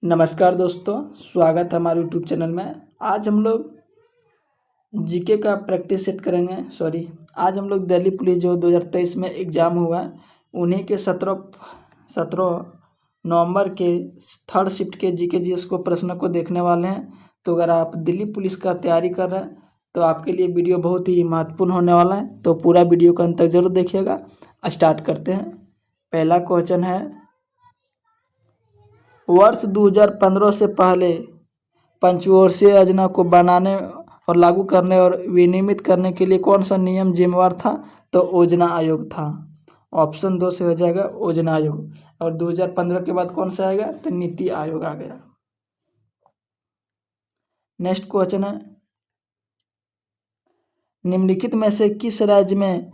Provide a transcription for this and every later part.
नमस्कार दोस्तों, स्वागत है हमारे यूट्यूब चैनल में। आज हम लोग जीके का प्रैक्टिस सेट करेंगे। आज हम लोग दिल्ली पुलिस जो 2023 में एग्ज़ाम हुआ है, उन्हीं के 17 नवंबर के थर्ड शिफ्ट के जीके जीएस को प्रश्न को देखने वाले हैं। तो अगर आप दिल्ली पुलिस का तैयारी कर रहे हैं तो आपके लिए वीडियो बहुत ही महत्वपूर्ण होने वाला है, तो पूरा वीडियो का अंत तक जरूर देखिएगा। स्टार्ट करते हैं। पहला क्वेश्चन है, वर्ष 2015 से पहले पंचवर्षीय योजना को बनाने और लागू करने और विनियमित करने के लिए कौन सा नियम जिम्मेवार था? तो योजना आयोग था। ऑप्शन 2 से हो जाएगा योजना आयोग। और 2015 के बाद कौन सा आएगा? तो नीति आयोग आ गया। नेक्स्ट क्वेश्चन है, निम्नलिखित में से किस राज्य में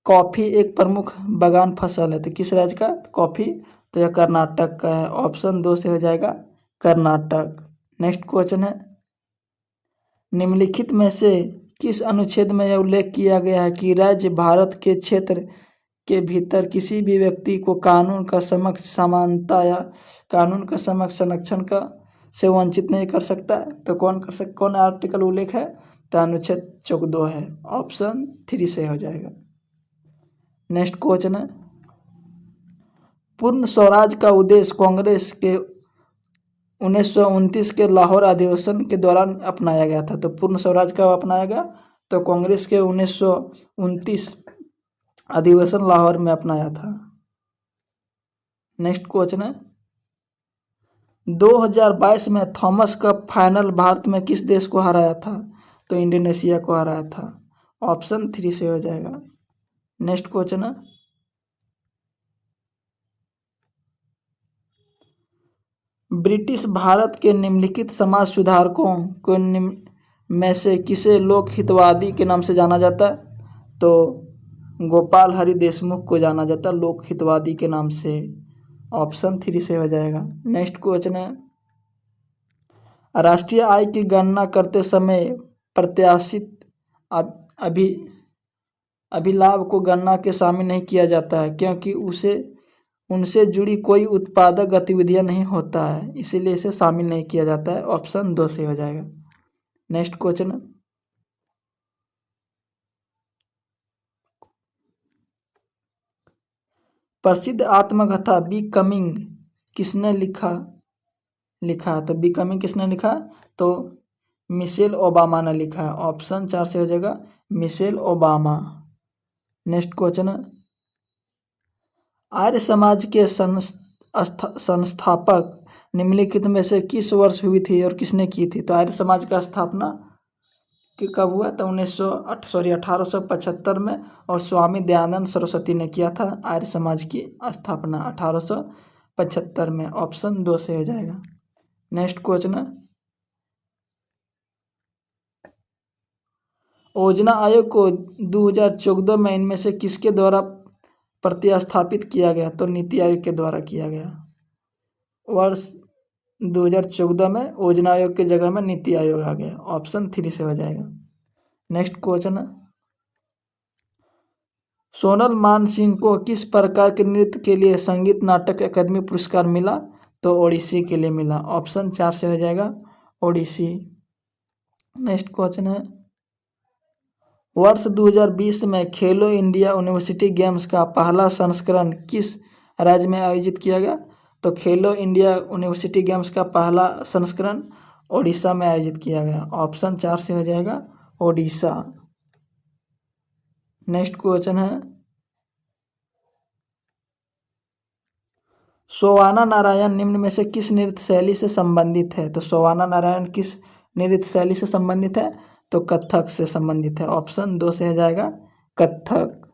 कॉफी एक प्रमुख बागान फसल है? तो किस राज्य का कॉफी? तो यह कर्नाटक का है। ऑप्शन 2 से हो जाएगा कर्नाटक। नेक्स्ट क्वेश्चन है, निम्नलिखित में से किस अनुच्छेद में यह उल्लेख किया गया है कि राज्य भारत के क्षेत्र के भीतर किसी भी व्यक्ति को कानून का समक्ष समानता या कानून का समक्ष संरक्षण का से वंचित नहीं कर सकता है? तो कौन आर्टिकल उल्लेख है? तो अनुच्छेद 14 है। ऑप्शन 3 से हो जाएगा। नेक्स्ट क्वेश्चन है, पूर्ण स्वराज का उद्देश्य कांग्रेस के 1929 के लाहौर अधिवेशन के दौरान अपनाया गया था। तो पूर्ण स्वराज कब अपनाया गया? तो कांग्रेस के 1929 अधिवेशन लाहौर में अपनाया था। नेक्स्ट क्वेश्चन है, 2022 में थॉमस कप फाइनल भारत में किस देश को हराया था? तो इंडोनेशिया को हराया था। ऑप्शन 3 से हो जाएगा। नेक्स्ट क्वेश्चन है, ब्रिटिश भारत के निम्नलिखित समाज सुधारकों को में से किसे लोक हितवादी के नाम से जाना जाता है? तो गोपाल हरि देशमुख को जाना जाता है लोक हितवादी के नाम से। ऑप्शन 3 से हो जाएगा। नेक्स्ट क्वेश्चन है, राष्ट्रीय आय की गणना करते समय प्रत्याशित अभिलाभ को गणना के शामिल नहीं किया जाता है, क्योंकि उनसे जुड़ी कोई उत्पादक गतिविधियां नहीं होता है, इसीलिए इसे शामिल नहीं किया जाता है। ऑप्शन 2 से हो जाएगा। नेक्स्ट क्वेश्चन, प्रसिद्ध आत्मकथा बिकमिंग किसने लिखा? तो बिकमिंग किसने लिखा? तो मिशेल ओबामा ने लिखा है। ऑप्शन 4 से हो जाएगा मिशेल ओबामा। नेक्स्ट क्वेश्चन है, आर्य समाज के संस्थापक निम्नलिखित में से किस वर्ष हुई थी और किसने की थी? तो आर्य समाज का स्थापना कब हुआ? तो 1875 में, और स्वामी दयानंद सरस्वती ने किया था आर्य समाज की स्थापना 1875 में। ऑप्शन 2 से हो जाएगा। नेक्स्ट क्वेश्चन है, योजना आयोग को 2014 में इनमें से किसके द्वारा प्रतिस्थापित किया गया? तो नीति आयोग के द्वारा किया गया। वर्ष 2014 में योजना आयोग की जगह में नीति आयोग आ गया। ऑप्शन 3 से हो जाएगा। नेक्स्ट क्वेश्चन है, सोनल मानसिंह को किस प्रकार के नृत्य के लिए संगीत नाटक अकादमी पुरस्कार मिला? तो ओडिसी के लिए मिला। ऑप्शन 4 से हो जाएगा ओडिसी। नेक्स्ट क्वेश्चन है, वर्ष 2020 में खेलो इंडिया यूनिवर्सिटी गेम्स का पहला संस्करण किस राज्य में आयोजित किया गया? तो खेलो इंडिया यूनिवर्सिटी गेम्स का पहला संस्करण ओडिशा में आयोजित किया गया। ऑप्शन 4 से हो जाएगा ओडिशा। नेक्स्ट क्वेश्चन है, सोवाना नारायण निम्न में से किस नृत्य शैली से संबंधित है? तो सोवाना नारायण किस नृत्य शैली से संबंधित है? तो कथक से संबंधित है। ऑप्शन 2 से हो जाएगा कथक।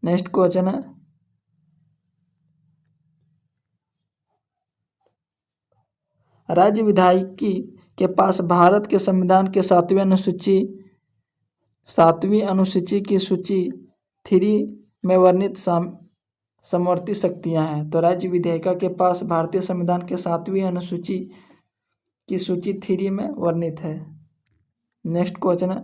नेक्स्ट क्वेश्चन है, राज्य विधायिकी के पास भारत के संविधान के 7वीं अनुसूची की सूची 3 में वर्णित समवर्ती शक्तियां हैं। तो राज्य विधायिका के पास भारतीय संविधान के 7वीं अनुसूची की सूची 3 में वर्णित है। नेक्स्ट क्वेश्चन है,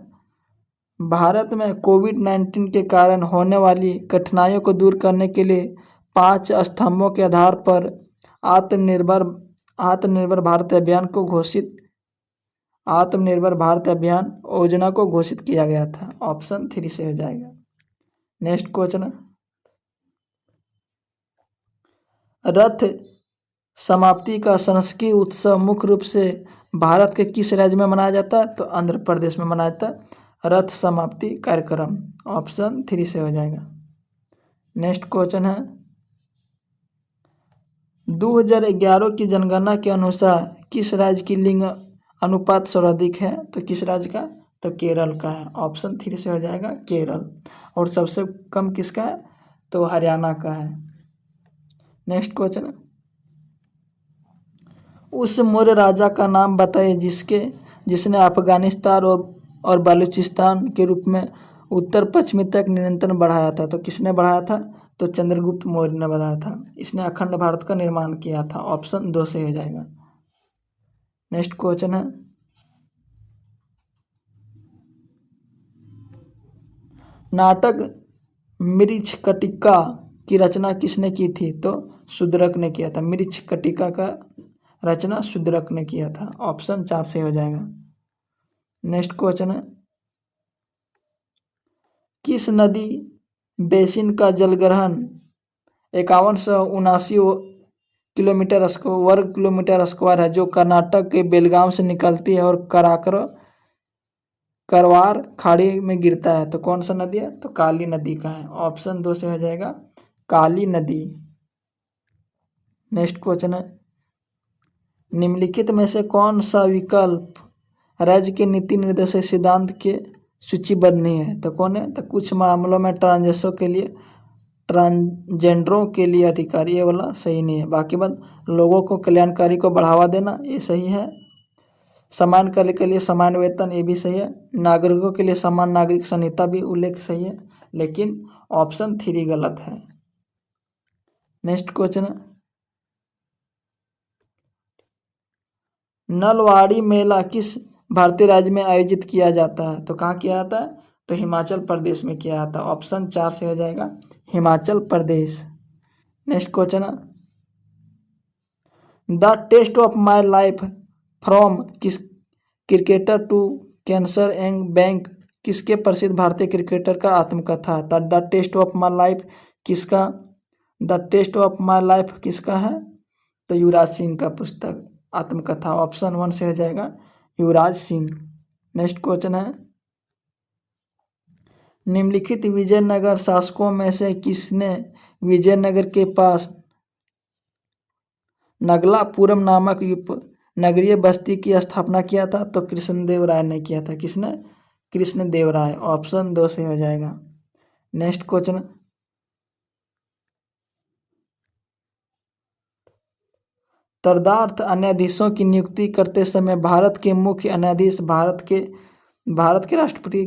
भारत में कोविड-19 के कारण होने वाली कठिनाइयों को दूर करने के लिए 5 स्तंभों के आधार पर आत्मनिर्भर आत्मनिर्भर भारत अभियान को घोषित आत्मनिर्भर भारत अभियान योजना को घोषित किया गया था। ऑप्शन 3 से हो जाएगा। नेक्स्ट क्वेश्चन, रथ समाप्ति का सांस्कृतिक उत्सव मुख्य रूप से भारत के किस राज्य में मनाया जाता है? तो आंध्र प्रदेश में मनाया जाता है रथ समाप्ति कार्यक्रम। ऑप्शन 3 से हो जाएगा। नेक्स्ट क्वेश्चन है, 2011 की जनगणना के अनुसार किस राज्य की लिंग अनुपात सर्वाधिक है? तो किस राज्य का? तो केरल का है। ऑप्शन 3 से हो जाएगा केरल। और सबसे कम किसका है? तो हरियाणा का है। नेक्स्ट क्वेश्चन, उस मौर्य राजा का नाम बताइए जिसने अफगानिस्तान और बलूचिस्तान के रूप में उत्तर पश्चिमी तक नियंत्रण बढ़ाया था। तो किसने बढ़ाया था? तो चंद्रगुप्त मौर्य ने बढ़ाया था। इसने अखंड भारत का निर्माण किया था। ऑप्शन 2 से हो जाएगा। नेक्स्ट क्वेश्चन है, नाटक मृच्छकटिका की रचना किसने की थी? तो शूद्रक ने किया था। मृच्छकटिका का रचना शूद्रक ने किया था। ऑप्शन 4 से हो जाएगा। नेक्स्ट क्वेश्चन है, किस नदी बेसिन का जलग्रहण 5179 वर्ग किलोमीटर स्क्वायर है, जो कर्नाटक के बेलगाम से निकलती है और करवार खाड़ी में गिरता है? तो कौन सा नदी है? तो काली नदी का है। ऑप्शन 2 से हो जाएगा काली नदी। नेक्स्ट क्वेश्चन है, निम्नलिखित में से कौन सा विकल्प राज्य के नीति निर्देशक सिद्धांत के सूचीबद्ध नहीं है? तो कौन है? तो कुछ मामलों में ट्रांसजेंडरों के लिए अधिकार, ये वाला सही नहीं है। बाकी बात लोगों को कल्याणकारी को बढ़ावा देना, ये सही है। समान कार्य के लिए समान वेतन, ये भी सही है। नागरिकों के लिए समान नागरिक संहिता भी उल्लेख सही है, लेकिन ऑप्शन 3 गलत है। नेक्स्ट क्वेश्चन, नलवाड़ी मेला किस भारतीय राज्य में आयोजित किया जाता है? तो कहाँ किया जाता है? तो हिमाचल प्रदेश में किया जाता है। ऑप्शन 4 से हो जाएगा Himachal Pradesh. Next question, the test of my life from किस cricketer to cancer and back किसके प्रसिद्ध भारतीय क्रिकेटर का आत्मकथा है? The test of my life किसका? The test of my life किसका है? तो युवराज सिंह का पुस्तक आत्मकथा। ऑप्शन 1 से हो जाएगा युवराज सिंह। नेक्स्ट क्वेश्चन है, निम्नलिखित विजयनगर शासकों में से किसने विजयनगर के पास नगलापुरम नामक नगरीय बस्ती की स्थापना किया था? तो कृष्णदेवराय ने किया था। किसने? कृष्णदेवराय। ऑप्शन 2 से हो जाएगा। नेक्स्ट क्वेश्चन, तदर्थ न्यायाधीशों की नियुक्ति करते समय भारत के मुख्य न्यायाधीश भारत के राष्ट्रपति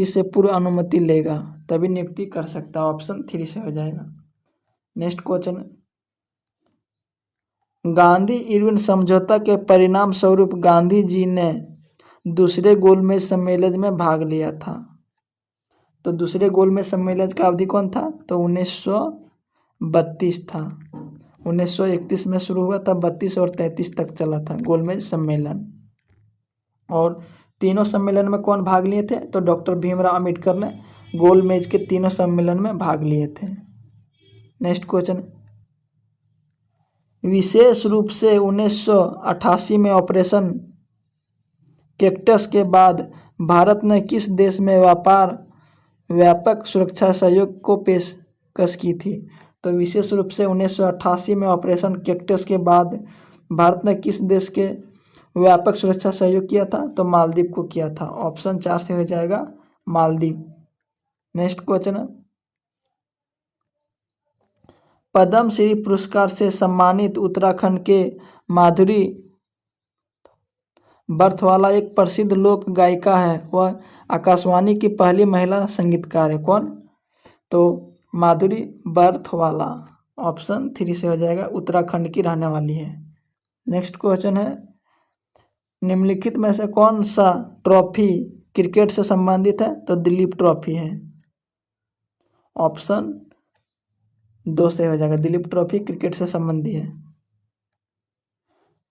से पूर्व अनुमति लेगा, तभी नियुक्ति कर सकता है। ऑप्शन 3 से हो जाएगा। नेक्स्ट क्वेश्चन, गांधी इरविन समझौता के परिणाम स्वरूप गांधी जी ने दूसरे गोलमेज सम्मेलन में भाग लिया था। तो दूसरे गोलमेज सम्मेलन का अवधि कौन था? तो 1932 था। 1931 में शुरू हुआ था, 32 और 33 तक चला था गोलमेज सम्मेलन। और तीनों सम्मेलन में कौन भाग लिए थे? तो डॉक्टर भीमराव अम्बेडकर ने गोलमेज के तीनों सम्मेलन में भाग लिए थे। नेक्स्ट क्वेश्चन, विशेष रूप से 1988 में ऑपरेशन कैक्टस के बाद भारत ने किस देश में व्यापक सुरक्षा सहयोग को पेशकश की थी? तो विशेष रूप से 1988 में ऑपरेशन कैक्टस के बाद भारत ने किस देश के व्यापक सुरक्षा सहयोग किया था? तो मालदीव को किया था। ऑप्शन 4 से हो जाएगा मालदीव। नेक्स्ट क्वेश्चन है, पद्म श्री पुरस्कार से सम्मानित उत्तराखंड के माधुरी बर्थवाला एक प्रसिद्ध लोक गायिका है। वह आकाशवाणी की पहली महिला संगीतकार है। कौन? तो माधुरी बर्थवाला। ऑप्शन 3 से हो जाएगा, उत्तराखंड की रहने वाली है। नेक्स्ट क्वेश्चन है, निम्नलिखित में से कौन सा ट्रॉफी क्रिकेट से संबंधित है? तो दिलीप ट्रॉफी है। ऑप्शन 2 से हो जाएगा। दिलीप ट्रॉफी क्रिकेट से संबंधी है।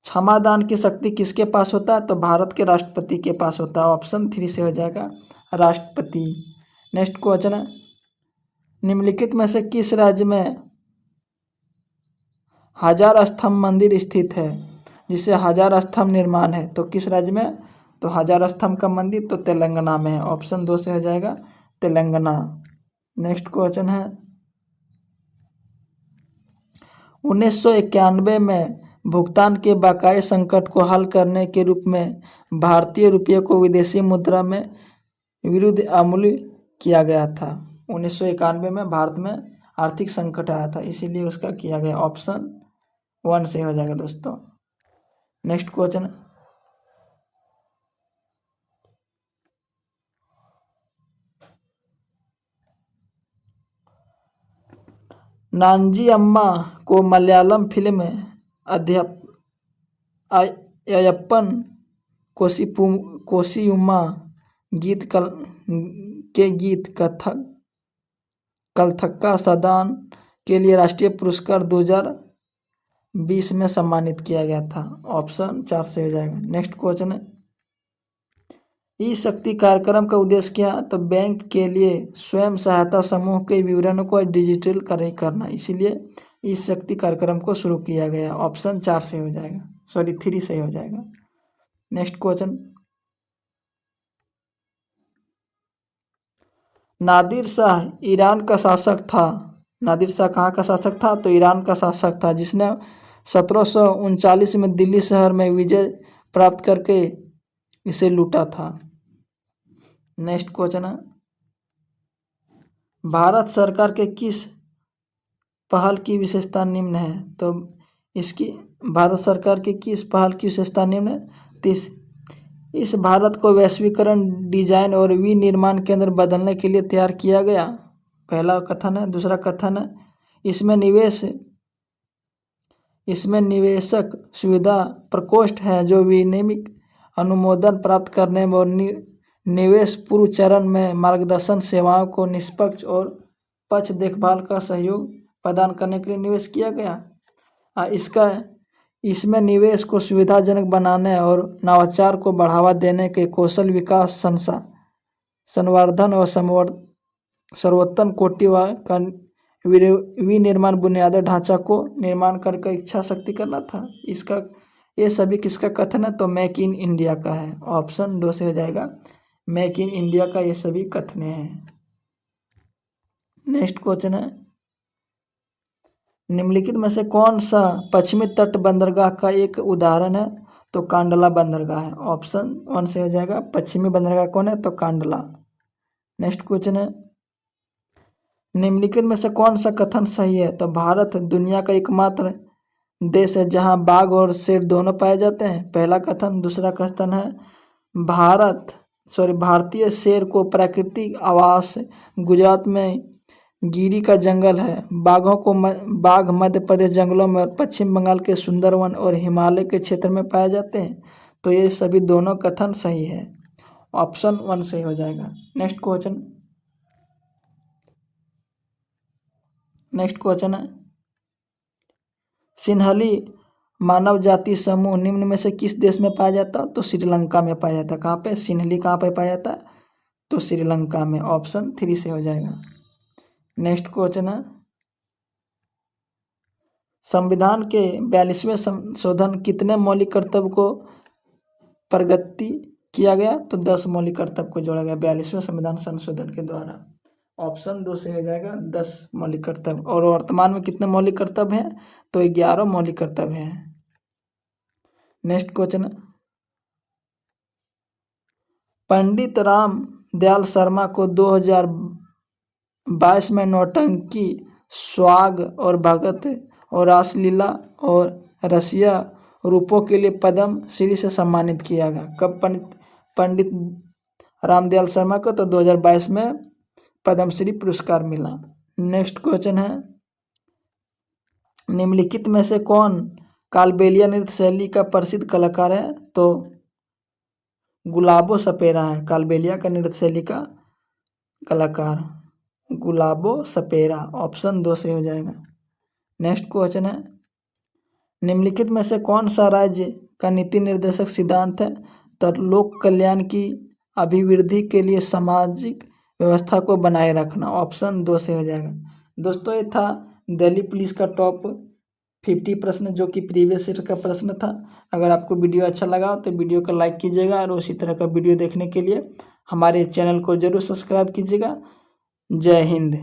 क्षमादान की शक्ति किसके पास होता है? तो भारत के राष्ट्रपति के पास होता है। ऑप्शन 3 से हो जाएगा, राष्ट्रपति। नेक्स्ट क्वेश्चन है, निम्नलिखित में से किस राज्य में हजार स्तंभ मंदिर स्थित है, जिसे हजार स्तंभ निर्माण है? तो किस राज्य में? तो हजार स्तंभ का मंदिर तो तेलंगाना में है। ऑप्शन 2 से हो जाएगा, तेलंगाना। नेक्स्ट क्वेश्चन है, 1991 में भुगतान के बकाये संकट को हल करने के रूप में भारतीय रुपये को विदेशी मुद्रा में विरुद्ध अमूल्य किया गया था। 1991 में भारत में आर्थिक संकट आया था, इसीलिए उसका किया गया। ऑप्शन 1 से हो जाएगा दोस्तों। नेक्स्ट क्वेश्चन, नांजी अम्मा को मलयालम फिल्म अयप्पन कोशियुम्मा गीत कलथक्का सदान के लिए राष्ट्रीय पुरस्कार 2020 में सम्मानित किया गया था। ऑप्शन 4 से हो जाएगा। नेक्स्ट क्वेश्चन है, ई शक्ति कार्यक्रम का उद्देश्य क्या है? तो बैंक के लिए स्वयं सहायता समूह के विवरणों को डिजिटल करना, इसीलिए इस शक्ति कार्यक्रम को शुरू किया गया। ऑप्शन 4 से हो जाएगा, 3 से हो जाएगा। Next question, Nadir Shah Iran का शासक था। नादिर शाह कहाँ का शासक था? तो ईरान का शासक था, जिसने 1739 में दिल्ली शहर में विजय प्राप्त करके इसे लूटा था। नेक्स्ट क्वेश्चन है, भारत सरकार के किस पहल की विशेषता निम्न है? तो इसकी भारत सरकार की किस पहल की विशेषता निम्न है? इस भारत को वैश्वीकरण, डिजाइन और विनिर्माण केंद्र बदलने के लिए तैयार किया गया। पहला कथन है। दूसरा कथन है, इसमें निवेशक सुविधा प्रकोष्ठ है जो विनियमित अनुमोदन प्राप्त करने और निवेश पूर्व चरण में मार्गदर्शन सेवाओं को निष्पक्ष और पक्ष देखभाल का सहयोग प्रदान करने के लिए निवेश किया गया। इसमें निवेश को सुविधाजनक बनाने और नवाचार को बढ़ावा देने के कौशल विकास, संवर्धन और सर्वोत्तम कोटि का विनिर्माण बुनियादी ढांचा को निर्माण करके इच्छा शक्ति करना था। ये सभी किसका कथन है? तो मेक इन इंडिया का है। ऑप्शन 2 से हो जाएगा, मेक इन इंडिया का ये सभी कथन हैं। नेक्स्ट क्वेश्चन है, निम्नलिखित में से कौन सा पश्चिमी तट बंदरगाह का एक उदाहरण है? तो कांडला बंदरगाह है। ऑप्शन 1 से हो जाएगा, पश्चिमी बंदरगाह कौन है? तो कांडला। नेक्स्ट क्वेश्चन है, निम्नलिखित में से कौन सा कथन सही है? तो भारत दुनिया का एकमात्र देश है जहां बाघ और शेर दोनों पाए जाते हैं। पहला कथन। दूसरा कथन है, भारतीय शेर को प्राकृतिक आवास गुजरात में गिरी का जंगल है। बाघ मध्य प्रदेश जंगलों में और पश्चिम बंगाल के सुंदरवन और हिमालय के क्षेत्र में पाए जाते हैं। तो ये सभी दोनों कथन सही है। ऑप्शन 1 सही हो जाएगा। नेक्स्ट क्वेश्चन है, सिन्हली मानव जाति समूह निम्न में से किस देश में पाया जाता? तो श्रीलंका में पाया जाता। कहाँ पे? सिन्हली कहाँ पे पाया जाता? तो श्रीलंका में। ऑप्शन 3 से हो जाएगा। नेक्स्ट क्वेश्चन है, संविधान के 42वें संशोधन कितने मौलिक कर्तव्य को प्रगति किया गया? तो 10 मौलिक कर्तव्य को जोड़ा गया 42वें संविधान संशोधन के द्वारा। ऑप्शन 2 से हो जाएगा, 10 मौलिक कर्तव्य। और वर्तमान में कितने मौलिक कर्तव्य हैं? तो 11 मौलिक कर्तव्य हैं। नेक्स्ट क्वेश्चन है, पंडित राम दयाल शर्मा को 2022 में नौटंकी, स्वाग और भगत और रासलीला और रसिया रूपों के लिए पद्म श्री से सम्मानित किया गया। कब पंडित रामदयाल शर्मा को? तो 2022 में पद्मश्री पुरस्कार मिला। नेक्स्ट क्वेश्चन है, निम्नलिखित में से कौन कालबेलिया नृत्य शैली का प्रसिद्ध कलाकार है? तो गुलाबो सपेरा है कालबेलिया का नृत्य शैली का कलाकार। गुलाबो सपेरा, ऑप्शन 2 सही हो जाएगा। नेक्स्ट क्वेश्चन है, निम्नलिखित में से कौन सा राज्य का नीति निर्देशक सिद्धांत है? तो लोक कल्याण की अभिवृद्धि के लिए सामाजिक व्यवस्था को बनाए रखना, ऑप्शन 2 से हो जाएगा। दोस्तों ये था दिल्ली पुलिस का टॉप 50 प्रश्न जो कि प्रीवियस ईयर का प्रश्न था। अगर आपको वीडियो अच्छा लगा तो वीडियो को लाइक कीजिएगा और उसी तरह का वीडियो देखने के लिए हमारे चैनल को जरूर सब्सक्राइब कीजिएगा। जय हिंद।